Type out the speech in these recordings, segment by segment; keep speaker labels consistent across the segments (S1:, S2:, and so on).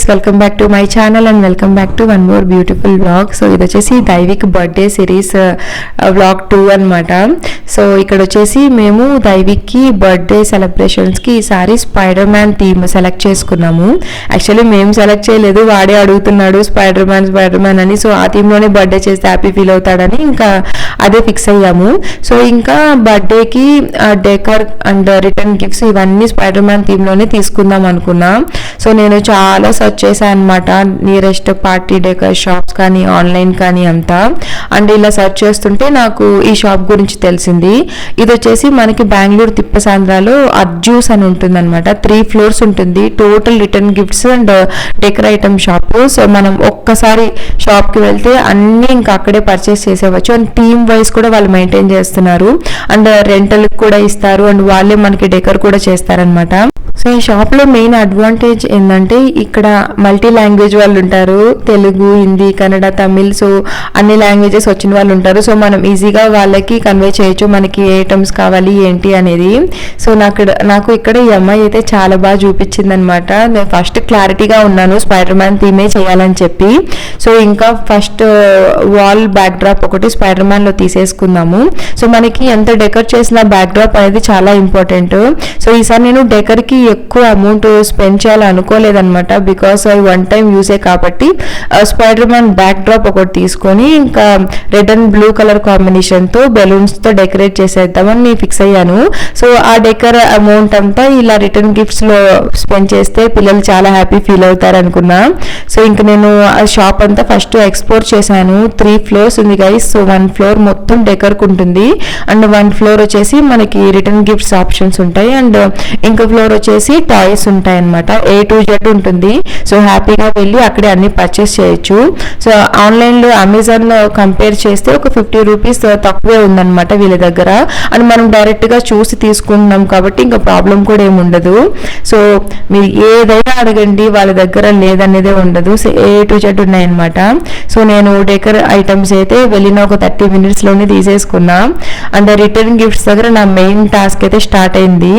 S1: Welcome back to my channel and welcome back to one more beautiful vlog. So ఇది వచ్చేసి Daivik birthday series vlog 2 అనమాట. So ఇక్కడ వచ్చేసి మేము దైవిక్కి బర్త్డే సెలబ్రేషన్స్కి ఈసారి స్పైడర్ మ్యాన్ థీమ్ సెలెక్ట్ చేసుకున్నాము. యాక్చువల్లీ మేము సెలెక్ట్ చేయలేదు, వాడే అడుగుతున్నాడు స్పైడర్ మ్యాన్ అని. సో ఆ థీమ్లోనే బర్త్డే చేస్తే హ్యాపీ ఫీల్ అవుతాడని ఇంకా అదే ఫిక్స్ అయ్యాము. సో ఇంకా బర్త్డేకి డెకర్ అండ్ రిటర్న్ గిఫ్ట్స్ ఇవన్నీ స్పైడర్ మ్యాన్ థీమ్లోనే తీసుకుందాం అనుకున్నా. సో నేను చాలా సర్చ్ చేశాను అనమాట, నియరెస్ట్ పార్టీ డెకర్ షాప్స్ కానీ ఆన్లైన్ కానీ అంతా. అండ్ ఇలా సర్చ్ చేస్తుంటే నాకు ఈ షాప్ గురించి తెలిసింది. ఇది వచ్చేసి మనకి బెంగళూరు తిప్పసాంద్రాలో అర్జూస్ అని ఉంటుంది అనమాట. 3 floors ఉంటుంది. Total return gifts and decor item shop. So మనం ఒక్కసారి షాప్కి వెళ్తే అన్నీ ఇంకా అక్కడే పర్చేస్ చేసేవచ్చు. అండ్ టీమ్ వైజ్ కూడా వాళ్ళు మెయింటైన్ చేస్తున్నారు. అండ్ రెంటల్ కూడా ఇస్తారు అండ్ వాళ్ళే మనకి డెకర్ కూడా చేస్తారనమాట. సో ఈ షాప్లో మెయిన్ అడ్వాంటేజ్ ఏంటంటే ఇక్కడ మల్టీ లాంగ్వేజ్ వాళ్ళు ఉంటారు. తెలుగు, హిందీ, కన్నడ, తమిళ్, సో అన్ని లాంగ్వేజెస్ వచ్చిన వాళ్ళు ఉంటారు. సో మనం ఈజీగా వాళ్ళకి కన్వే చేయొచ్చు మనకి ఏ ఐటమ్స్ కావాలి ఏంటి అనేది. సో నాకు ఇక్కడ ఈ అమ్మాయి అయితే చాలా బాగా చూపించింది అనమాట. నేను ఫస్ట్ క్లారిటీగా ఉన్నాను స్పైడర్ మ్యాన్ థీమే చేయాలని చెప్పి. సో ఇంకా ఫస్ట్ వాల్ బ్యాక్ డ్రాప్ ఒకటి స్పైడర్ మ్యాన్లో తీసేసుకుందాము. సో మనకి ఎంత డెకర్ చేసిన బ్యాక్ డ్రాప్ అనేది చాలా ఇంపార్టెంట్. సో ఈసారి నేను డెకర్కి ఎక్కువ అమౌంట్ స్పెండ్ చేయాలని అనుకోలేదన్నమాట. బికాస్ అవి 1 time యూసే కాబట్టి స్పైడర్ మ్యాన్ బ్యాక్ డ్రాప్ ఒకటి తీసుకొని ఇంకా రెడ్ అండ్ బ్లూ కలర్ కాంబినేషన్తో బెలూన్స్తో డెకరేట్ చేసేద్దామని ఫిక్స్ అయ్యాను. సో ఆ డెకర్ అమౌంట్ అంతా ఇలా రిటర్న్ గిఫ్ట్స్లో స్పెండ్ చేస్తే పిల్లలు చాలా హ్యాపీ ఫీల్ అవుతారు అనుకున్నా. సో ఇంకా నేను ఆ షాప్ అంతా ఫస్ట్ ఎక్స్ప్లోర్ చేశాను. 3 floors ఉంది గైస్. సో 1 floor మొత్తం డెకర్కి ఉంటుంది అండ్ 1 floor వచ్చేసి మనకి రిటర్న్ గిఫ్ట్స్ ఆప్షన్స్ ఉంటాయి అండ్ ఇంకో ఫ్లోర్ వచ్చేసి టాయ్స్ ఉంటాయి అనమాట. A to Z ఉంటుంది. సో హ్యాపీగా వెళ్ళి అక్కడే అన్ని పర్చేస్ చేయొచ్చు. సో ఆన్లైన్లో అమెజాన్లో కంపేర్ చేస్తే ఒక 50 రూపీస్ తక్కువే ఉందన్నమాట వీళ్ళ దగ్గర. అండ్ మనం డైరెక్ట్గా చూసి తీసుకుంటున్నాం కాబట్టి ఇంకా ప్రాబ్లం కూడా ఏమి ఉండదు. సో మీరు ఏదైనా అడగండి, వాళ్ళ దగ్గర లేదనేదే ఉండదు. సో A to Z ఉన్నాయన్నమాట. సో నేను డెకర్ ఐటమ్స్ అయితే వెళ్ళిన ఒక 30 minutesలోనే తీసేసుకున్నా. అండ్ రిటర్న్ గిఫ్ట్స్ దగ్గర నా మెయిన్ టాస్క్ అయితే స్టార్ట్ అయింది.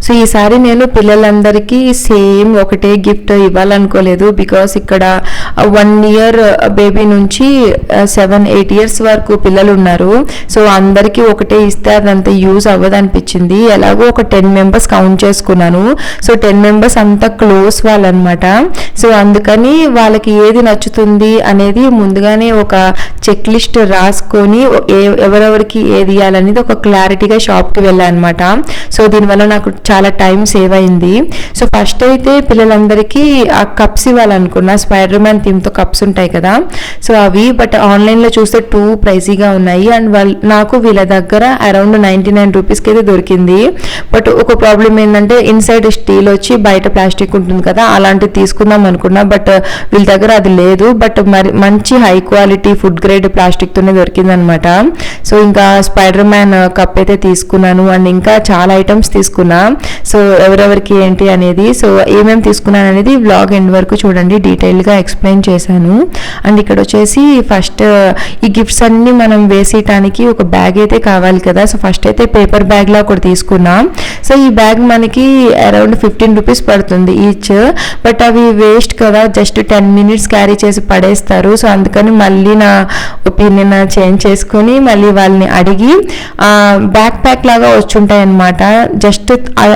S1: సో ఈసారి నేను పిల్లలందరికీ సేమ్ ఒకటే గిఫ్ట్ ఇవ్వాలనుకోలేదు. బికాస్ ఇక్కడ 1 year బేబీ నుంచి 7-8 years వరకు పిల్లలు ఉన్నారు. సో అందరికీ ఒకటే ఇస్తే అదంతా యూజ్ అవ్వదు అనిపించింది. ఎలాగో ఒక 10 members కౌంట్ చేసుకున్నాను. సో 10 members అంతా క్లోజ్ వాళ్ళనమాట. సో అందుకని వాళ్ళకి ఏది నచ్చుతుంది అనేది ముందుగానే ఒక చెక్ లిస్ట్ రాసుకొని ఎవరెవరికి ఏది ఇవ్వాలనేది ఒక క్లారిటీగా షాప్కి వెళ్ళానమాట. సో దీనివల్ల నాకు చాలా టైం సేవ్ అయింది. సో ఫస్ట్ అయితే పిల్లలందరికీ ఆ కప్స్ ఇవ్వాలనుకున్నా. స్పైడర్ మ్యాన్ థీమ్తో కప్స్ ఉంటాయి కదా, సో అవి. బట్ ఆన్లైన్లో చూస్తే 2 ప్రైజీగా ఉన్నాయి అండ్ నాకు వీళ్ళ దగ్గర అరౌండ్ 99 రూపీస్కి అయితే దొరికింది. బట్ ఒక ప్రాబ్లం ఏంటంటే ఇన్సైడ్ స్టీల్ వచ్చి బయట ప్లాస్టిక్ ఉంటుంది కదా, అలాంటివి తీసుకుందాం అనుకున్నా. బట్ వీళ్ళ దగ్గర అది లేదు. బట్ మరి మంచి హై క్వాలిటీ ఫుడ్ గ్రేడ్ ప్లాస్టిక్తోనే దొరికింది అనమాట. సో ఇంకా స్పైడర్ మ్యాన్ కప్ అయితే తీసుకున్నాను అండ్ ఇంకా చాలా ఐటమ్స్ తీసుకున్నా. సో ఎవరెవరికి ఏంటి అనేది, సో ఏమేమి తీసుకున్నాను అనేది వ్లాగ్ ఎండ్ వరకు చూడండి, డీటెయిల్గా ఎక్స్ప్లెయిన్ చేశాను. అండ్ ఇక్కడ వచ్చేసి ఫస్ట్ ఈ గిఫ్ట్స్ అన్ని మనం వేసేయటానికి ఒక బ్యాగ్ అయితే కావాలి కదా. సో ఫస్ట్ అయితే పేపర్ బ్యాగ్లా ఒకటి తీసుకున్నాం. సో ఈ బ్యాగ్ మనకి అరౌండ్ 15 రూపీస్ పడుతుంది ఈచ్. బట్ అవి వేస్ట్ కదా, జస్ట్ 10 minutes క్యారీ చేసి పడేస్తారు. సో అందుకని మళ్ళీ నా ఒపీనియన్ చేంజ్ చేసుకొని మళ్ళీ వాళ్ళని అడిగి బ్యాక్ ప్యాక్ లాగా వచ్చుంటాయి అనమాట. జస్ట్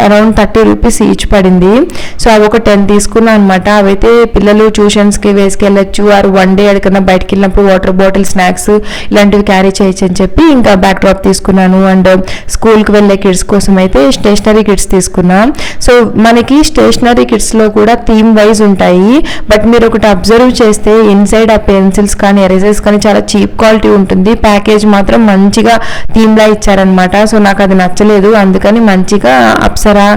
S1: అరౌండ్ 30 రూపీస్ ఈచ్ పడింది. సో అవి ఒక 10 తీసుకున్నాను అనమాట. అవైతే పిల్లలు ట్యూషన్స్కి వేసుకెళ్ళచ్చు, ఆర్ 1 day ఎక్కడికన్నా బయటకు వెళ్ళినప్పుడు వాటర్ బాటిల్, స్నాక్స్ ఇలాంటివి క్యారీ చేయొచ్చు అని చెప్పి ఇంకా బ్యాక్ డ్రాప్ తీసుకున్నాను. అండ్ స్కూల్కి వెళ్ళే కిడ్స్ కోసం అయితే స్టేషనరీ కిట్స్ తీసుకున్నా. సో మనకి స్టేషనరీ కిట్స్లో కూడా థీమ్ వైజ్ ఉంటాయి. బట్ మీరు ఒకటి అబ్జర్వ్ చేస్తే ఇన్సైడ్ ఆ పెన్సిల్స్ కానీ ఎరేజర్స్ కానీ చాలా చీప్ క్వాలిటీ ఉంటుంది. ప్యాకేజ్ మాత్రం మంచిగా థీమ్లా ఇచ్చారనమాట. సో నాకు అది నచ్చలేదు. అందుకని మంచిగా అప్సరా,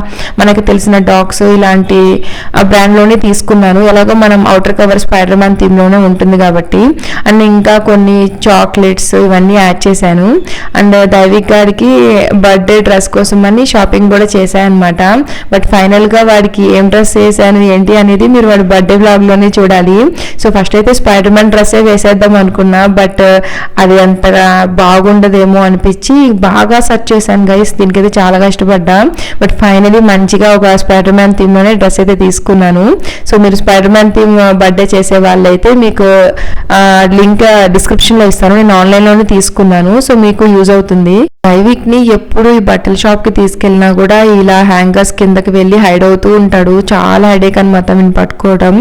S1: మనకి తెలిసిన డాగ్స్ ఇలాంటి బ్రాండ్లోనే తీసుకున్నాను. ఎలాగో మనం అవుటర్ కవర్ స్పైడర్ మ్యాన్ థీమ్లోనే ఉంటుంది కాబట్టి. అండ్ ఇంకా కొన్ని చాక్లెట్స్ ఇవన్నీ యాడ్ చేశాను. అండ్ దైవిక్ గారికి బర్త్డే డ్రెస్ కోసం అని షాపింగ్ కూడా చేశాను అనమాట. బట్ ఫైనల్గా వాడికి ఏం డ్రెస్ వేసాను ఏంటి అనేది మీరు వాడి బర్త్డే వ్లాగ్లోనే చూడాలి. సో ఫస్ట్ అయితే స్పైడర్ మ్యాన్ డ్రెస్సే వేసేద్దాం అనుకున్నా. బట్ అది అంతగా బాగా బాగుండదేమో అనిపించి బాగా సెర్చ్ చేశాను గైస్. దీనికైతే చాలా కష్టపడ్డా, బట్ ఫైనలీ మంచిగా ఒక స్పైడర్ మ్యాన్ థీమ్లోనే డ్రెస్ అయితే తీసుకున్నాను. సో మీరు స్పైడర్ మ్యాన్ థీమ్ బర్త్డే చేసే వాళ్ళైతే మీకు లింక్ డిస్క్రిప్షన్లో ఇస్తాను. నేను ఆన్లైన్లోనే తీసుకున్నాను, సో మీకు యూజ్ అవుతుంది. దైవిక్ని ఎప్పుడు ఈ బట్టల షాప్కి తీసుకెళ్ళినా కూడా ఇలా హ్యాంగర్స్ కిందకి వెళ్ళి హైడ్ అవుతూ ఉంటాడు. చాలా హెడేక్ అనమాట వీని పట్టుకోవడం.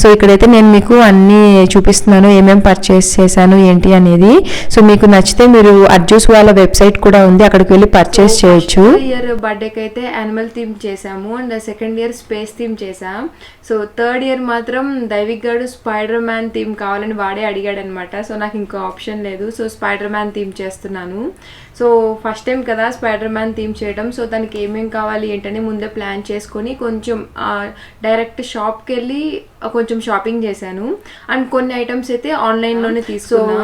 S1: సో ఇక్కడైతే నేను మీకు అన్నీ చూపిస్తున్నాను, ఏమేమి పర్చేస్ చేశాను ఏంటి అనేది. సో మీకు నచ్చితే మీరు అర్జూస్ వాళ్ళ వెబ్సైట్ కూడా ఉంది, అక్కడికి వెళ్ళి పర్చేస్ చేయొచ్చు.
S2: ఇయర్ బర్త్డేకి అయితే యానిమల్ థీమ్ చేసాము and second year space theme చేసాం. సో థర్డ్ ఇయర్ మాత్రం దైవిక్ గారు స్పైడర్ మ్యాన్ థీమ్ కావాలని వాడే అడిగాడు అనమాట. సో నాకు ఇంకో ఆప్షన్ లేదు, సో స్పైడర్ మ్యాన్ థీమ్ చేస్తున్నాను. సో ఫస్ట్ టైం కదా స్పైడర్ మ్యాన్ థీమ్ చేయడం, సో దానికి ఏమేమి కావాలి ఏంటని ముందే ప్లాన్ చేసుకొని కొంచెం డైరెక్ట్ షాప్కి వెళ్ళి కొంచెం షాపింగ్ చేశాను అండ్ కొన్ని ఐటమ్స్ అయితే ఆన్లైన్లోనే తీసుకున్నా.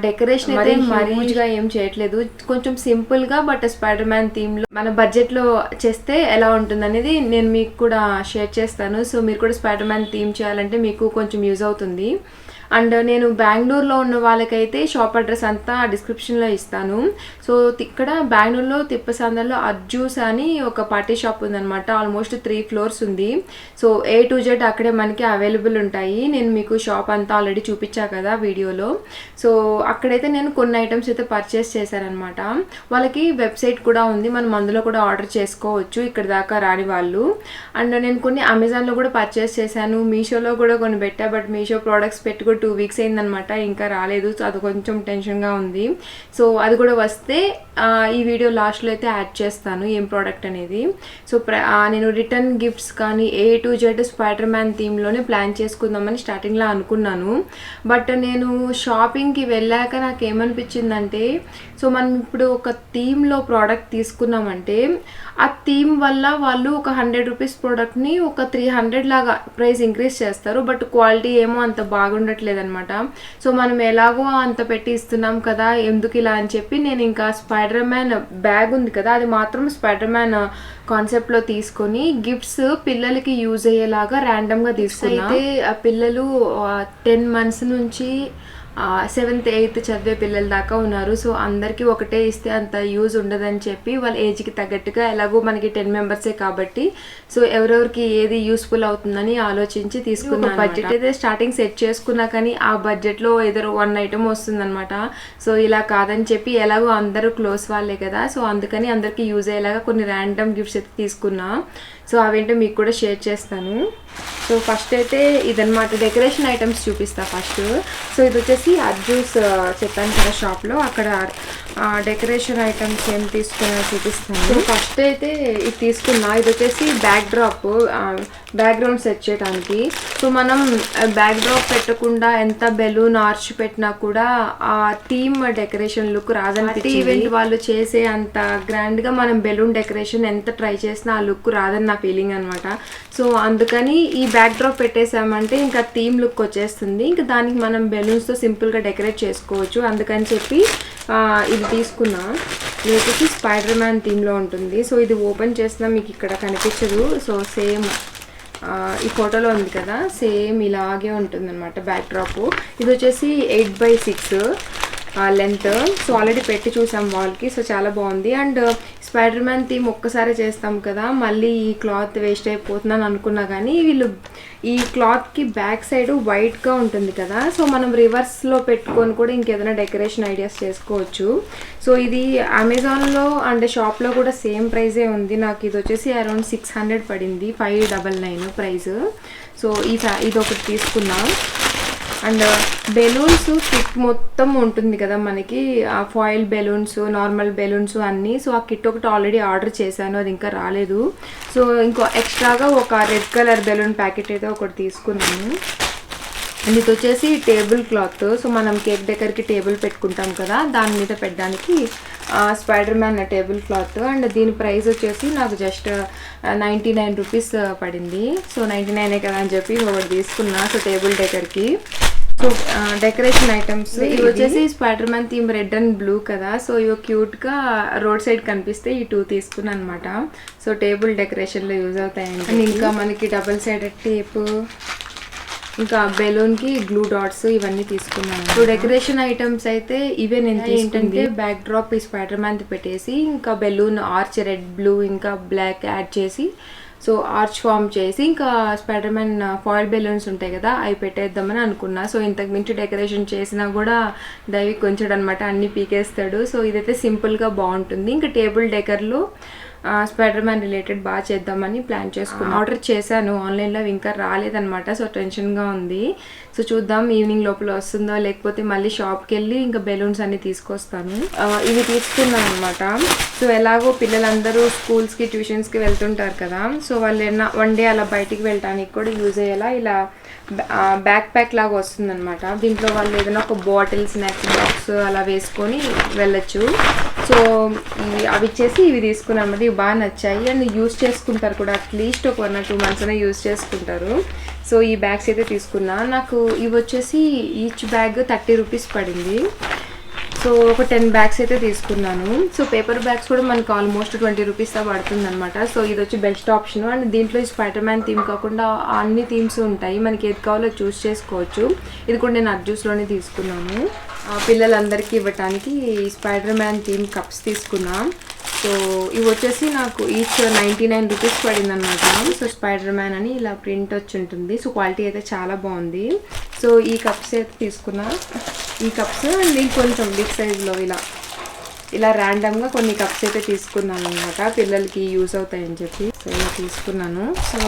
S2: డెకరేషన్ అయితే మరీగా ఏం చేయట్లేదు, కొంచెం సింపుల్గా బట్ స్పైడర్ మ్యాన్ థీమ్లో మన బడ్జెట్లో చేస్తే ఎలా ఉంటుంది అనేది నేను మీకు కూడా షేర్ చేస్తాను. సో మీరు కూడా స్పైడర్ మ్యాన్ థీమ్ చేయాలంటే మీకు కొంచెం యూజ్ అవుతుంది. అండ్ నేను బెంగళూరులో ఉన్న వాళ్ళకైతే షాప్ అడ్రస్ అంతా డిస్క్రిప్షన్లో ఇస్తాను. సో ఇక్కడ బెంగళూరులో తిప్పసందర్లో అర్జూస్ అని ఒక పార్టీ షాప్ ఉందన్నమాట. ఆల్మోస్ట్ 3 floors ఉంది. సో A to Z అక్కడే మనకి అవైలబుల్ ఉంటాయి. నేను మీకు షాప్ అంతా ఆల్రెడీ చూపించా కదా వీడియోలో. సో అక్కడైతే నేను కొన్ని ఐటమ్స్ అయితే పర్చేస్ చేశానమాట. వాళ్ళకి వెబ్సైట్ కూడా ఉంది, మనం అందులో కూడా ఆర్డర్ చేసుకోవచ్చు ఇక్కడ దాకా రాని వాళ్ళు. అండ్ నేను కొన్ని అమెజాన్లో కూడా పర్చేస్ చేశాను, మీషోలో కూడా కొన్ని పెట్టా, బట్ మీషో ప్రోడక్ట్స్ పెట్టుకుని 2 weeks అయిందనమాట, ఇంకా రాలేదు. సో అది కొంచెం టెన్షన్గా ఉంది. సో అది కూడా వస్తే ఈ వీడియో లాస్ట్లో అయితే యాడ్ చేస్తాను ఏం ప్రోడక్ట్ అనేది. సో నేను రిటర్న్ గిఫ్ట్స్ కానీ A to Z spider man థీమ్లోనే ప్లాన్ చేసుకుందామని స్టార్టింగ్లో అనుకున్నాను. బట్ నేను షాపింగ్కి వెళ్ళాక నాకు ఏమనిపించిందంటే, సో మనం ఇప్పుడు ఒక థీమ్లో ప్రోడక్ట్ తీసుకున్నామంటే ఆ థీమ్ వల్ల వాళ్ళు ఒక 100 రూపీస్ ప్రోడక్ట్ని ఒక 300 లాగా ప్రైస్ ఇంక్రీజ్ చేస్తారు, బట్ క్వాలిటీ ఏమో అంత బాగుండట్లేదు అనమాట. సో మనం ఎలాగో అంత పెట్టి ఇస్తున్నాం కదా, ఎందుకు ఇలా అని చెప్పి నేను ఇంకా స్పైడర్ మ్యాన్ బ్యాగ్ ఉంది కదా, అది మాత్రం స్పైడర్ మ్యాన్ కాన్సెప్ట్లో తీసుకొని గిఫ్ట్స్ పిల్లలకి యూజ్ అయ్యేలాగా ర్యాండమ్గా తీసుకున్నా. అయితే ఆ పిల్లలు 10 months నుంచి 7th 8th చదివే పిల్లల దాకా ఉన్నారు. సో అందరికీ ఒకటే ఇస్తే అంత యూజ్ ఉండదని చెప్పి వాళ్ళ ఏజ్కి తగ్గట్టుగా, ఎలాగో మనకి 10 members కాబట్టి సో ఎవరెవరికి ఏది యూస్ఫుల్ అవుతుందని ఆలోచించి తీసుకున్నాను. బడ్జెట్ అయితే స్టార్టింగ్ సెట్ చేసుకున్నా కానీ ఆ బడ్జెట్లో ఏదో 1 item వస్తుందన్నమాట. సో ఇలా కాదని చెప్పి ఎలాగో అందరూ క్లోజ్ వాళ్ళే కదా, సో అందుకని అందరికీ యూజ్ అయ్యేలాగా కొన్ని ర్యాండమ్ గిఫ్ట్స్ అయితే తీసుకున్నా. సో అవేంటో మీకు కూడా షేర్ చేస్తాను. సో ఫస్ట్ అయితే ఇదన్నమాట, డెకరేషన్ ఐటమ్స్ చూపిస్తా ఫస్ట్. సో ఇది వచ్చేసి అర్జూస్ చెప్పాను కదా షాప్లో, అక్కడ డెకరేషన్ ఐటమ్స్ ఏం తీసుకున్నా చూపిస్తాను. సో ఫస్ట్ అయితే ఇది తీసుకున్నా, ఇది వచ్చేసి బ్యాక్గ్రౌండ్ సెట్ చేయడానికి. సో మనం బ్యాక్డ్రాప్ పెట్టకుండా ఎంత బెలూన్ ఆర్చ్ పెట్టినా కూడా ఆ థీమ్ డెకరేషన్ లుక్ రాదనిపించింది. ఈవెంట్ వాళ్ళు చేసే అంత గ్రాండ్గా మనం బెలూన్ డెకరేషన్ ఎంత ట్రై చేసినా ఆ లుక్ రాదని నా ఫీలింగ్ అనమాట. సో అందుకని ఈ బ్యాక్డ్రాప్ పెట్టేసామంటే ఇంకా థీమ్ లుక్ వచ్చేస్తుంది, ఇంకా దానికి మనం బెలూన్స్తో సింపుల్గా డెకరేట్ చేసుకోవచ్చు. అందుకని చెప్పి ఇది తీసుకున్నా. ఇది వచ్చేసి స్పైడర్ మ్యాన్ థీమ్లో ఉంటుంది. సో ఇది ఓపెన్ చేసినా మీకు ఇక్కడ కనిపించదు. సో సేమ్ ఈ ఫోటోలో ఉంది కదా, సేమ్ ఇలాగే ఉంటుంది అనమాట బ్యాక్ డ్రాప్. ఇది వచ్చేసి 8x6 లెంత్. సో ఆల్రెడీ పెట్టి చూసాం వాల్కి, సో చాలా బాగుంది. అండ్ స్పైడర్ మ్యాన్ థీమ్ ఒక్కసారి చేస్తాం కదా, మళ్ళీ ఈ క్లాత్ వేస్ట్ అయిపోతుందని అనుకున్నా కానీ వీళ్ళు ఈ క్లాత్కి బ్యాక్ సైడ్ వైట్గా ఉంటుంది కదా, సో మనం రివర్స్లో పెట్టుకొని కూడా ఇంకేదైనా డెకరేషన్ ఐడియాస్ చేసుకోవచ్చు. సో ఇది అమెజాన్లో అండ్ షాప్లో కూడా సేమ్ ప్రైజే ఉంది. నాకు ఇది వచ్చేసి అరౌండ్ 600 పడింది, 599 ప్రైస్. సో ఇది ఒకటి తీసుకున్నా. అండ్ బెలూన్స్ కిట్ మొత్తం ఉంటుంది కదా మనకి, ఫాయిల్ బెలూన్స్, నార్మల్ బెలూన్స్ అన్నీ. సో ఆ కిట్ ఒకటి ఆల్రెడీ ఆర్డర్ చేశాను, అది ఇంకా రాలేదు. సో ఇంకో ఎక్స్ట్రాగా ఒక రెడ్ కలర్ బెలూన్ ప్యాకెట్ అయితే ఒకటి తీసుకున్నాను. అండ్ ఇది వచ్చేసి టేబుల్ క్లాత్. సో మనం కేక్ డెకర్కి టేబుల్ పెట్టుకుంటాం కదా, దాని మీద పెట్టడానికి spider man table cloth. And దీని ప్రైస్ వచ్చేసి నాకు జస్ట్ 99 రూపీస్ పడింది. సో 99 కదా అని చెప్పి ఒకటి తీసుకున్నా. సో టేబుల్ డెకర్కి. సో డెకరేషన్ ఐటమ్స్ ఇవి వచ్చేసి spider man theme red and blue కదా, సో ఇవి క్యూట్గా రోడ్ సైడ్ కనిపిస్తే ఈ 2 తీసుకున్నాను అనమాట. సో టేబుల్ డెకరేషన్లో యూజ్ అవుతాయండి. అండ్ ఇంకా మనకి డబుల్ సైడెడ్ టేప్, ఇంకా బెలూన్కి గ్లూ డాట్స్ ఇవన్నీ తీసుకున్నాను. సో డెకరేషన్ ఐటమ్స్ అయితే ఇవే నేను ఏంటంటే బ్యాక్ డ్రాప్ ఈ స్పైడర్ మ్యాన్ పెట్టేసి ఇంకా బెలూన్ ఆర్చ్ రెడ్ బ్లూ ఇంకా బ్లాక్ యాడ్ చేసి సో ఆర్చ్ ఫామ్ చేసి ఇంకా స్పైడర్ మ్యాన్ ఫాయిల్ బెలూన్స్ ఉంటాయి కదా అవి పెట్టేద్దామని అనుకున్నా. సో ఇంతకు మించి డెకరేషన్ చేసినా కూడా దైవిక్ కొంచెం అనమాట అన్ని పీకేస్తాడు. సో ఇదైతే సింపుల్గా బాగుంటుంది. ఇంకా టేబుల్ డెకర్లో స్పైడర్ మ్యాన్ రిలేటెడ్ బాగా చేద్దామని ప్లాన్ చేసుకున్నాను. ఆర్డర్ చేశాను ఆన్లైన్లో, ఇంకా రాలేదనమాట. సో టెన్షన్గా ఉంది. సో చూద్దాం ఈవినింగ్ లోపల వస్తుందో లేకపోతే మళ్ళీ షాప్కి వెళ్ళి ఇంకా బెలూన్స్ అన్ని తీసుకొస్తాను. ఇవి తీసుకున్నాను అనమాట. సో ఎలాగో పిల్లలందరూ స్కూల్స్కి ట్యూషన్స్కి వెళ్తుంటారు కదా, సో వాళ్ళు వన్ డే అలా బయటికి వెళ్ళడానికి కూడా యూజ్ అయ్యేలా ఇలా బ్యాక్ ప్యాక్ లాగా వస్తుంది అనమాట. దీంట్లో వాళ్ళు ఏదైనా ఒక బాటిల్ స్నాక్స్ బాక్స్ అలా వేసుకొని వెళ్ళచ్చు. సో అవి ఇచ్చేసి ఇవి తీసుకున్నాను అనమాట. ఇవి బాగా నచ్చాయి అండ్ యూస్ చేసుకుంటారు కూడా, అట్లీస్ట్ ఒక 1 or 2 months అయినా యూస్ చేసుకుంటారు. సో ఈ బ్యాగ్స్ అయితే తీసుకున్నా. నాకు ఇవి వచ్చేసి ఈచ్ బ్యాగ్ 30 రూపీస్ పడింది. సో ఒక 10 బ్యాగ్స్ అయితే తీసుకున్నాను. సో పేపర్ బ్యాగ్స్ కూడా మనకు ఆల్మోస్ట్ 20 రూపీస్తో పడుతుంది అనమాట. సో ఇది వచ్చి బెస్ట్ ఆప్షన్. అండ్ దీంట్లో ఈ స్పైడర్ మ్యాన్ థీమ్ కాకుండా అన్ని థీమ్స్ ఉంటాయి, మనకి ఏది కావాలో చూస్ చేసుకోవచ్చు. ఇది కూడా నేను అడ్జూస్లోనే తీసుకున్నాను. పిల్లలందరికీ ఇవ్వటానికి స్పైడర్ మ్యాన్ థీమ్ కప్స్ తీసుకున్నా. సో ఇవి వచ్చేసి నాకు ఈచ్ 99 రూపీస్ పడింది అనమాట. సో స్పైడర్ మ్యాన్ అని ఇలా ప్రింట్ వచ్చి ఉంటుంది. సో క్వాలిటీ అయితే చాలా బాగుంది. సో ఈ కప్స్ అయితే తీసుకున్నా. ఈ కప్స్ అండ్ కొంచెం బిగ్ సైజ్లో ఇలా ర్యాండమ్గా కొన్ని కప్స్ అయితే తీసుకున్నాను అనమాట, పిల్లలకి యూజ్ అవుతాయని చెప్పి. సో ఇలా తీసుకున్నాను. సో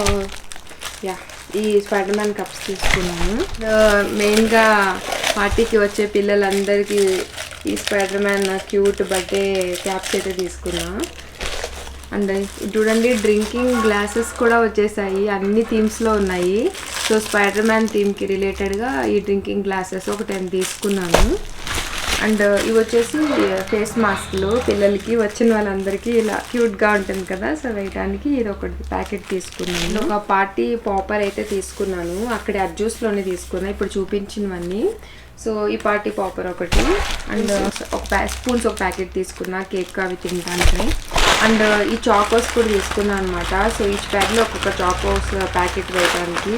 S2: యా ఈ స్పైడర్ మ్యాన్ కప్స్ తీసుకున్నాను. మెయిన్గా పార్టీకి వచ్చే పిల్లలందరికీ ఈ spider man cute birthday caps అయితే తీసుకున్నా. అండ్ చూడండి డ్రింకింగ్ గ్లాసెస్ కూడా వచ్చేసాయి, అన్ని థీమ్స్లో ఉన్నాయి. సో స్పైడర్ మ్యాన్ థీమ్కి రిలేటెడ్గా ఈ డ్రింకింగ్ గ్లాసెస్ ఒక 10 తీసుకున్నాను. అండ్ ఇవి వచ్చేసి ఫేస్ మాస్క్లు, పిల్లలకి వచ్చిన వాళ్ళందరికీ ఇలా క్యూట్గా ఉంటుంది కదా, సో వేయడానికి ఇది ఒకటి ప్యాకెట్ తీసుకున్నాను. ఒక పార్టీ పాపర్ అయితే తీసుకున్నాను, అక్కడ అడ్జూస్లోనే తీసుకున్నాను ఇప్పుడు చూపించినవన్నీ. సో ఈ పార్టీ పాపర్ ఒకటి అండ్ ఒక స్పూన్స్ ఒక ప్యాకెట్ తీసుకున్నా కేక్ అవి తినడానికి. అండ్ ఈ చాకోస్ కూడా తీసుకున్నాను అనమాట. సో ఈచ్ బ్యాగ్లో ఒక్కొక్క చాకోస్ ప్యాకెట్ వేయడానికి.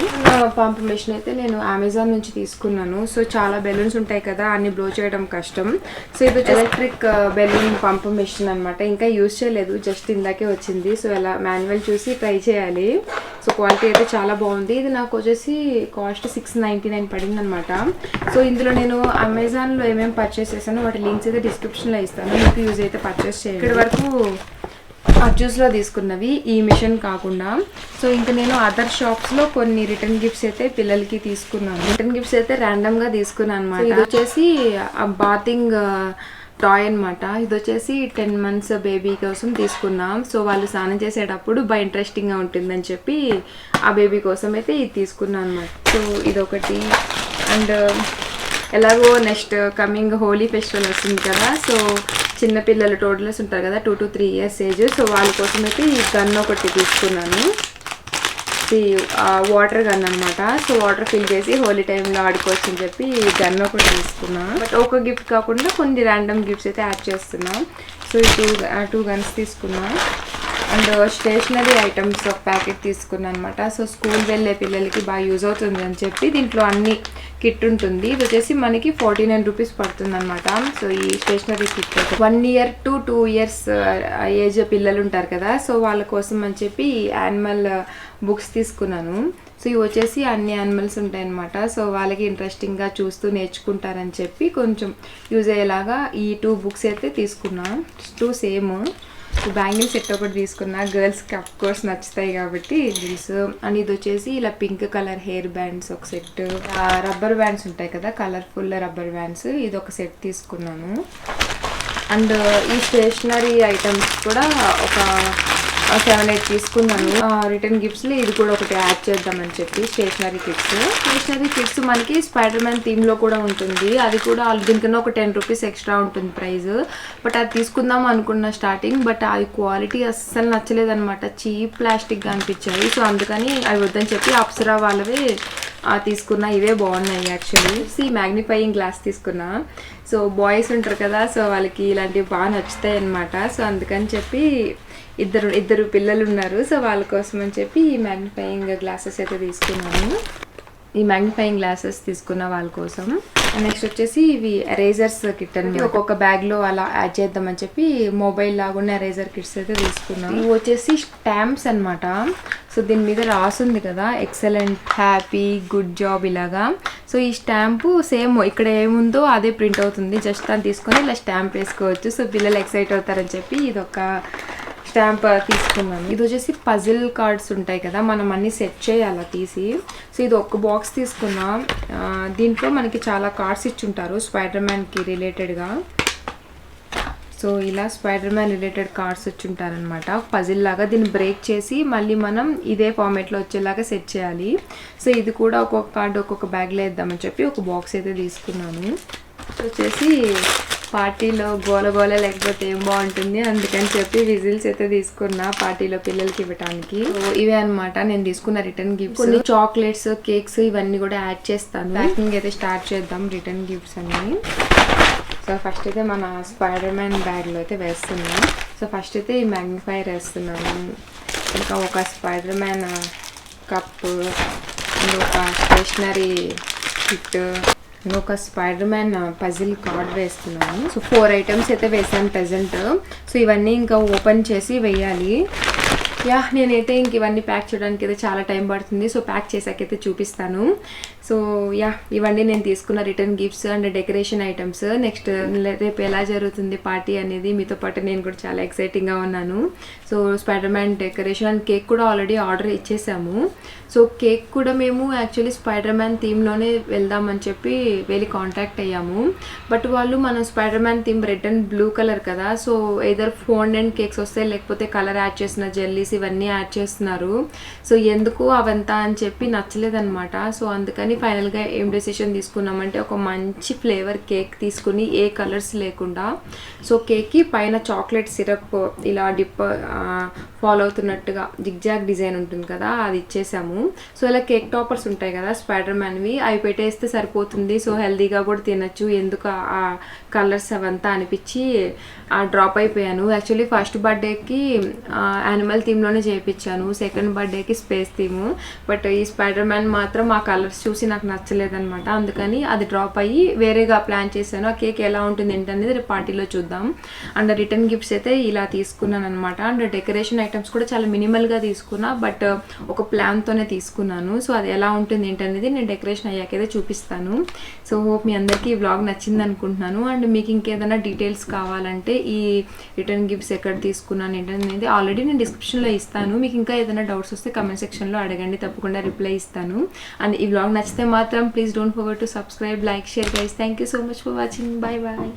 S2: పంప్ మెషిన్ అయితే నేను అమెజాన్ నుంచి తీసుకున్నాను. సో చాలా బెలూన్స్ ఉంటాయి కదా, అన్ని బ్లో చేయడం కష్టం. సో ఇది ఎలక్ట్రిక్ బెలూన్ పంప్ మెషిన్ అనమాట. ఇంకా యూజ్ చేయలేదు, జస్ట్ ఇందాకే వచ్చింది. సో ఎలా మాన్యువల్ చూసి ట్రై చేయాలి. సో క్వాలిటీ అయితే చాలా బాగుంది. ఇది నాకు వచ్చేసి కాస్ట్ 699 పడింది అనమాట. సో ఇందులో నేను అమెజాన్లో ఏమేమి పర్చేస్ చేశానో వాటి లింక్స్ అయితే డిస్క్రిప్షన్లో ఇస్తాను, మీకు యూజ్ అయితే పర్చేస్ చేయండి. ఇక్కడ వరకు అడ్జూస్లో తీసుకున్నవి ఈ మిషన్ కాకుండా. సో ఇంకా నేను అదర్ షాప్స్లో కొన్ని రిటర్న్ గిఫ్ట్స్ అయితే పిల్లలకి తీసుకున్నాను. రిటర్న్ గిఫ్ట్స్ అయితే ర్యాండమ్గా తీసుకున్నాను అనమాట. ఇది వచ్చేసి బాతింగ్ టాయ్ అనమాట. ఇది వచ్చేసి 10 months బేబీ కోసం తీసుకున్నాం. సో వాళ్ళు స్నానం చేసేటప్పుడు బాగా ఇంట్రెస్టింగ్గా ఉంటుందని చెప్పి ఆ బేబీ కోసం అయితే ఇది తీసుకున్నాను అనమాట. సో ఇదొకటి. అండ్ ఎలాగో నెక్స్ట్ కమింగ్ హోలీ ఫెస్టివల్ వస్తుంది కదా, సో చిన్నపిల్లలు టోటలర్స్ ఉంటారు కదా 2 to 3 years ఏజ్, సో వాళ్ళ కోసం అయితే ఈ గన్ ఒకటి తీసుకున్నాను. వాటర్ గన్ అనమాట. సో వాటర్ ఫిల్ చేసి హోలీ టైంలో ఆడుకోవచ్చు అని చెప్పి ఈ గన్ ఒకటి తీసుకున్నా. బట్ ఒక గిఫ్ట్ కాకుండా కొన్ని ర్యాండమ్ గిఫ్ట్స్ అయితే యాడ్ చేస్తున్నా. సో ఈ 2 గన్స్ తీసుకున్నా. అండ్ స్టేషనరీ ఐటమ్స్ ఒక ప్యాకెట్ తీసుకున్నాను అనమాట. సో స్కూల్ వెళ్ళే పిల్లలకి బాగా యూజ్ అవుతుంది అని చెప్పి దీంట్లో అన్ని కిట్ ఉంటుంది. ఇది వచ్చేసి మనకి 49 రూపీస్ పడుతుంది అనమాట. సో ఈ stationery kit 1 year to 2 years age పిల్లలు ఉంటారు కదా, సో వాళ్ళ కోసం అని చెప్పి యానిమల్ బుక్స్ తీసుకున్నాను. సో ఇవి వచ్చేసి అన్ని యానిమల్స్ ఉంటాయి అనమాట. సో వాళ్ళకి ఇంట్రెస్టింగ్గా చూస్తూ నేర్చుకుంటారని చెప్పి కొంచెం యూజ్ అయ్యేలాగా ఈ 2 బుక్స్ అయితే తీసుకున్నా. 2 సేమ్. బ్యాంగిల్ సెట్ ఒకటి తీసుకున్నా, గర్ల్స్కి అఫ్ కోర్స్ నచ్చుతాయి కాబట్టి దిల్స్. అండ్ ఇది వచ్చేసి ఇలా పింక్ కలర్ హెయిర్ బ్యాండ్స్ ఒక సెట్. రబ్బర్ బ్యాండ్స్ ఉంటాయి కదా, కలర్ఫుల్ రబ్బర్ బ్యాండ్స్, ఇది ఒక సెట్ తీసుకున్నాను. అండ్ ఈ స్టేషనరీ ఐటమ్స్ కూడా ఒక 7-8 తీసుకున్నాను. రిటర్న్ గిఫ్ట్స్లో ఇది కూడా ఒకటి యాడ్ చేద్దామని చెప్పి స్టేషనరీ కిట్స్ మనకి స్పైడర్ మ్యాన్ థీమ్లో కూడా ఉంటుంది. అది కూడా దీనికన్నా ఒక 10 రూపీస్ ఎక్స్ట్రా ఉంటుంది ప్రైస్. బట్ అది తీసుకుందాం అనుకున్న స్టార్టింగ్, బట్ అది క్వాలిటీ అస్సలు నచ్చలేదన్నమాట, చీప్ ప్లాస్టిక్గా అనిపించాయి. సో అందుకని అవి వద్దని చెప్పి అప్సరా వాళ్ళవే తీసుకున్నా. ఇవే బాగున్నాయి యాక్చువల్లీ. మ్యాగ్నిఫైయింగ్ గ్లాస్ తీసుకున్నా. సో బాయ్స్ ఉంటారు కదా, సో వాళ్ళకి ఇలాంటివి బాగా నచ్చుతాయి అన్నమాట. సో అందుకని చెప్పి ఇద్దరు పిల్లలు ఉన్నారు, సో వాళ్ళ కోసం అని చెప్పి ఈ మ్యాగ్నిఫైయింగ్ గ్లాసెస్ అయితే తీసుకున్నాను. ఈ మ్యాగ్నిఫైయింగ్ గ్లాసెస్ తీసుకున్న వాళ్ళ కోసం. నెక్స్ట్ వచ్చేసి ఇవి ఎరేజర్స్ కిట్ అని ఒక్కొక్క బ్యాగ్లో అలా యాడ్ చేద్దామని చెప్పి మొబైల్ లాగున్న ఎరేజర్ కిట్స్ అయితే తీసుకున్నాం. ఇవి వచ్చేసి స్టాంప్స్ అనమాట. సో దీని మీద రాసుంది కదా ఎక్సలెంట్, హ్యాపీ, గుడ్ జాబ్ ఇలాగా. సో ఈ స్టాంపు సేమ్ ఇక్కడ ఏముందో అదే ప్రింట్ అవుతుంది, జస్ట్ దాన్ని తీసుకొని ఇలా స్టాంప్ వేసుకోవచ్చు. సో పిల్లలు ఎక్సైట్ అవుతారని చెప్పి ఇది ఒక స్టాంప్ తీసుకున్నాను. ఇది వచ్చేసి పజిల్ కార్డ్స్ ఉంటాయి కదా, మనం అన్నీ సెట్ చేయాలి తీసి. సో ఇది ఒక బాక్స్ తీసుకున్నాం. దీంట్లో మనకి చాలా కార్డ్స్ ఇచ్చుంటారు స్పైడర్ మ్యాన్కి రిలేటెడ్గా. సో ఇలా స్పైడర్ మ్యాన్ రిలేటెడ్ కార్డ్స్ వచ్చుంటారనమాట పజిల్ లాగా. దీన్ని బ్రేక్ చేసి మళ్ళీ మనం ఇదే ఫార్మేట్లో వచ్చేలాగా సెట్ చేయాలి. సో ఇది కూడా ఒక్కొక్క కార్డు ఒక్కొక్క బ్యాగ్లో వేద్దామని చెప్పి ఒక బాక్స్ అయితే తీసుకున్నాను. వచ్చేసి పార్టీలో గోల లేకపోతే ఏం బాగుంటుంది, అందుకని చెప్పి విజిల్స్ అయితే తీసుకున్నా పార్టీలో పిల్లలకి ఇవ్వడానికి. ఇవే అనమాట నేను తీసుకున్న రిటర్న్ గిఫ్ట్స్. కొన్ని చాక్లెట్స్, కేక్స్ ఇవన్నీ కూడా యాడ్ చేస్తాను. ప్యాకింగ్ అయితే స్టార్ట్ చేద్దాం రిటర్న్ గిఫ్ట్స్ అన్ని. సో ఫస్ట్ అయితే మన స్పైడర్ మ్యాన్ బ్యాగ్లో అయితే వేస్తున్నాం. సో ఫస్ట్ అయితే ఈ మ్యాగ్నిఫైర్ వేస్తున్నాను. ఇంకా ఒక స్పైడర్ మ్యాన్ కప్, ఇంకొక స్టేషనరీ కిట్, ఇంకొక స్పైడర్ మ్యాన్ పజిల్ కార్డ్ వేస్తున్నాను. సో 4 ఐటమ్స్ అయితే వేసాను ప్రెజెంట్. సో ఇవన్నీ ఇంకా ఓపెన్ చేసి వేయాలి. నేనైతే ఇంక ఇవన్నీ ప్యాక్ చేయడానికి అయితే చాలా టైం పడుతుంది. సో ప్యాక్ చేసాకైతే చూపిస్తాను. సో ఇవన్నీ నేను తీసుకున్న return gifts and decoration items. Next రేపు ఎలా జరుగుతుంది పార్టీ అనేది మీతో పాటు నేను కూడా చాలా ఎక్సైటింగ్గా ఉన్నాను. So spider man decoration and cake కూడా ఆల్రెడీ ఆర్డర్ ఇచ్చేసాము. సో కేక్ కూడా మేము యాక్చువల్లీ స్పైడర్ మ్యాన్ థీమ్లోనే వెళ్దామని చెప్పి వెళ్ళి కాంటాక్ట్ అయ్యాము. బట్ వాళ్ళు మన spider man theme red and blue colour కదా, సో ఎదర్ ఫోండెంట్ కేక్స్ వస్తాయి లేకపోతే కలర్ యాడ్ చేసిన జెల్లీస్ ఇవన్నీ యాడ్ చేస్తున్నారు. సో ఎందుకు అవంతా అని చెప్పి నచ్చలేదన్నమాట. సో అందుకని ఫైనల్గా ఏం డెసిషన్ తీసుకున్నామంటే ఒక మంచి ఫ్లేవర్ కేక్ తీసుకుని ఏ కలర్స్ లేకుండా, సో కేక్కి పైన చాక్లెట్ సిరప్ ఇలా డిప్ ఫాలో అవుతున్నట్టుగా జిగ్జాగ్ డిజైన్ ఉంటుంది కదా అది ఇచ్చేసాము. సో ఇలా కేక్ టాపర్స్ ఉంటాయి కదా స్పైడర్ మ్యాన్వి, అవి పెట్టేస్తే సరిపోతుంది. సో హెల్తీగా కూడా తినచ్చు, ఎందుకు ఆ కలర్స్ అవంతా అనిపించి డ్రాప్ అయిపోయాను. యాక్చువల్లీ ఫస్ట్ బర్త్డేకి యానిమల్ థీమ్లోనే చేయించాను, సెకండ్ బర్త్డేకి స్పేస్ థీమ్. బట్ ఈ స్పైడర్ మ్యాన్ మాత్రం ఆ కలర్స్ చూసి నాకు నచ్చలేదన్నమాట, అందుకని అది డ్రాప్ అయ్యి వేరేగా ప్లాన్ చేశాను. ఆ కేక్ ఎలా ఉంటుంది ఏంటనేది రేపు పార్టీలో చూద్దాం. అండ్ రిటర్న్ గిఫ్ట్స్ అయితే ఇలా తీసుకున్నాను అనమాట. అండ్ డెకరేషన్ ఐటమ్స్ కూడా చాలా మినిమల్గా తీసుకున్నా, బట్ ఒక ప్లాన్తోనే తీసుకున్నాను. సో అది ఎలా ఉంటుంది ఏంటనేది నేను డెకరేషన్ అయ్యాకైతే చూపిస్తాను. సో హోప్ మీ అందరికీ ఈ వ్లాగ్ నచ్చింది అనుకుంటున్నాను. అండ్ మీకు ఇంకేదైనా డీటెయిల్స్ కావాలంటే ఈ రిటర్న్ గిఫ్ట్స్ ఎక్కడ తీసుకున్నాను ఏంటనేది ఆల్రెడీ నేను డిస్క్రిప్షన్లో ఇస్తాను. మీకు ఇంకా ఏదైనా డౌట్స్ వస్తే కమెంట్ సెక్షన్లో అడగండి, తప్పకుండా రిప్లై ఇస్తాను. అండ్ ఈ వ్లాగ్ నచ్చితే మాత్రం please don't forget to subscribe, like, share guys. Thank you so much for watching. Bye bye.